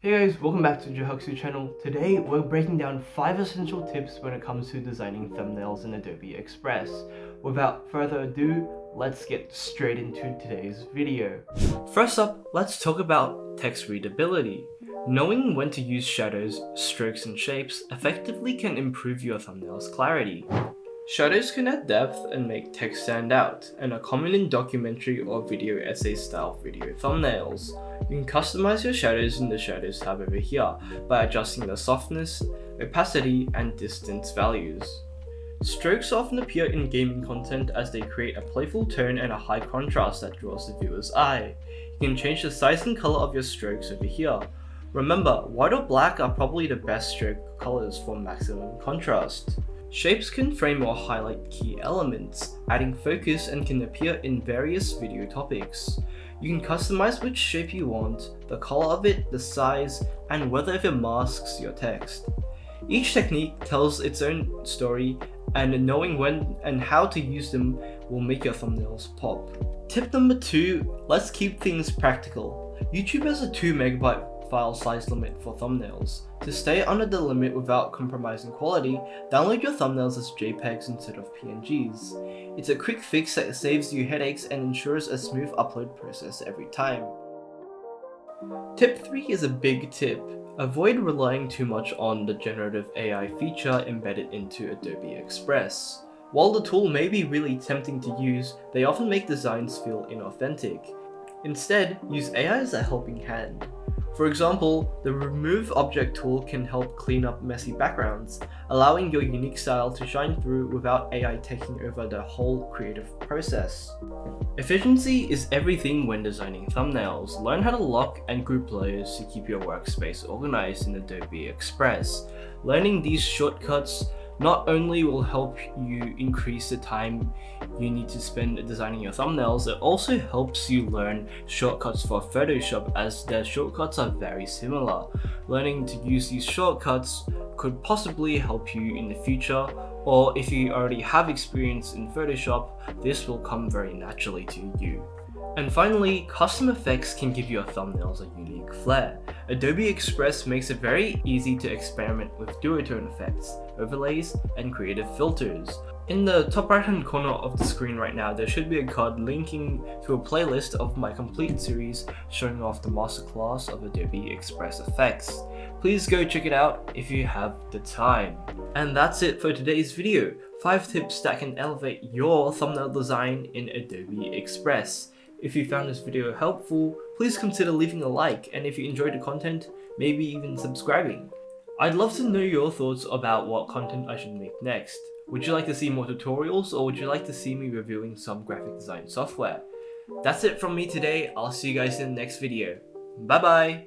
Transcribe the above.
Hey guys, welcome back to jhxu channel. Today we're breaking down 5 essential tips when it comes to designing thumbnails in Adobe Express. Without further ado, let's get straight into today's video. First up, let's talk about text readability. Knowing when to use shadows, strokes, and shapes effectively can improve your thumbnail's clarity. Shadows can add depth and make text stand out, and are common in documentary or video essay style video thumbnails. You can customize your shadows in the Shadows tab over here by adjusting the softness, opacity, and distance values. Strokes often appear in gaming content as they create a playful tone and a high contrast that draws the viewer's eye. You can change the size and color of your strokes over here. Remember, white or black are probably the best stroke colors for maximum contrast. Shapes can frame or highlight key elements, adding focus, and can appear in various video topics. You can customize which shape you want, the color of it, the size, and whether it masks your text. Each technique tells its own story, and knowing when and how to use them will make your thumbnails pop. Tip number 2, let's keep things practical. YouTube has a 2 MB file size limit for thumbnails. To stay under the limit without compromising quality, download your thumbnails as JPEGs instead of PNGs. It's a quick fix that saves you headaches and ensures a smooth upload process every time. Tip 3 is a big tip. Avoid relying too much on the generative AI feature embedded into Adobe Express. While the tool may be really tempting to use, they often make designs feel inauthentic. Instead, use AI as a helping hand. For example, the Remove Object tool can help clean up messy backgrounds, allowing your unique style to shine through without AI taking over the whole creative process. Efficiency is everything when designing thumbnails. Learn how to lock and group layers to keep your workspace organized in Adobe Express. Learning these shortcuts not only will help you increase the time you need to spend designing your thumbnails, it also helps you learn shortcuts for Photoshop, as their shortcuts are very similar. Learning to use these shortcuts could possibly help you in the future, or if you already have experience in Photoshop, this will come very naturally to you. And finally, custom effects can give your thumbnails a unique flair. Adobe Express makes it very easy to experiment with duotone effects, overlays, and creative filters. In the top right hand corner of the screen right now, there should be a card linking to a playlist of my complete series showing off the masterclass of Adobe Express effects. Please go check it out if you have the time. And that's it for today's video. 5 tips that can elevate your thumbnail design in Adobe Express. If you found this video helpful, please consider leaving a like, and if you enjoyed the content, maybe even subscribing. I'd love to know your thoughts about what content I should make next. Would you like to see more tutorials, or would you like to see me reviewing some graphic design software? That's it from me today. I'll see you guys in the next video. Bye bye!